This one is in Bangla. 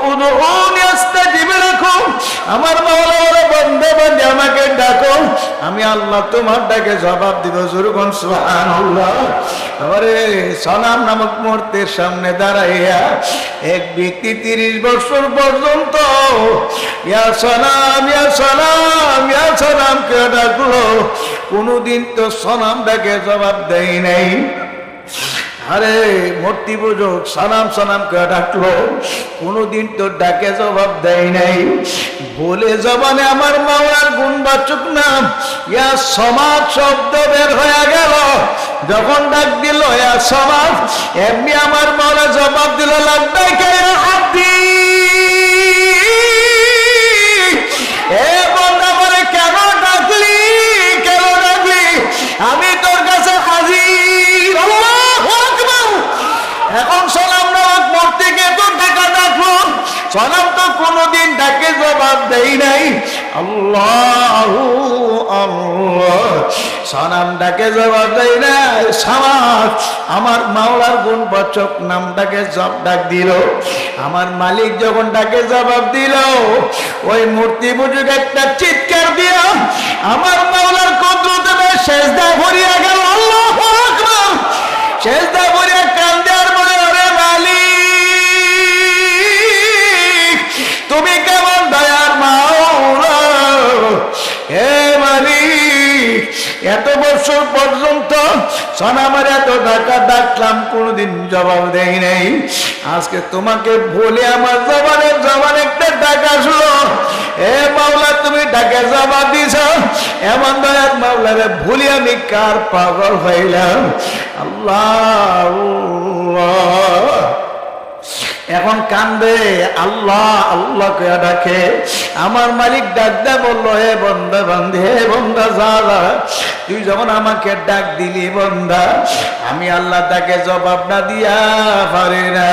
উদউনি আস্তাজিব লাকুম, আমার মাওলা বলে বন্দে বন্দে আমাকে ডাকো, আমি আল্লাহ তোমার ডাকে জবাব দিব। জোরগণ সুবহানাল্লাহ। আরে সনাম নামক মূর্তির সামনে দাঁড়াইয়া এক ব্যক্তি 30 বছর পর্যন্ত ইয়া সনাম ইয়া সনাম ইয়া সনাম কে ডাকলো, কোনদিন তো সনাম ডাকে জবাব দেয় নাই। আরে মূর্তি পূজক সানাম সানাম কে ডাকলো, কোনদিন তো ডাকে জবাব দেয় নাই। বলে জবানে আমার মাওলার গুণবাচক নাম ইয়া সমাজ শব্দ বের হয়ে গেল। যখন ডাক দিল ইয়া সমাজ, এমনি আমার মাওলা জবাব দিল লাব্বাইকা ইয়া আব্দি। এ বান্দা আমারে কেন ডাকলি, কেন ডাকলি? আমি তোর কাছে হাজির। আল্লাহু আকবার। এখন সলাম নামক মূর্তিকে তো ডাকা ডাকলো, সলাম তো কোনদিন ডাকে জবাব দেই নাই। আল্লাহু আল্লাহ, সনাম ডাকে জবাব দেই নাই। সমাজ আমার মাওলার গুণবাচক নাম ডাকে জবাব ডাক দিল। আমার মালিক যখন ডাকে জবাব দিল, ওই মূর্তি বুঝুক একটা চিৎকার দিয়া আমার মাওলার কুদরতে সেজদা ভরিয়া গেল। আল্লাহু আকবার। সেজদা ভরিয়া কান্দে আর বলে, ওরে মালিক তুমি কেমন দয়ার মাওলা, হে মালিক এত বছর পর্যন্ত সনামের এত ডাকা ডাকলাম, কোনদিন জবাব দেই নাই। আজকে তোমাকে বলে আমার জবান একটা ডাক আসলো, এ মাওলা তুমি ডাকে জবাব দিছ। এমন দয়ার মাওলারে ভুলি আমি কার পাগল হইলাম। আল্লাহ এখন কান্দে, আল্লাহ আল্লাহ কে ডাকে। আমার মালিক ডাক দে বললো, হে বন্দা বান্ধে, হে বন্দা যা, তুই যখন আমাকে ডাক দিলি বন্দা, আমি আল্লাহ তাকে জবাব না দিয়া পারি না।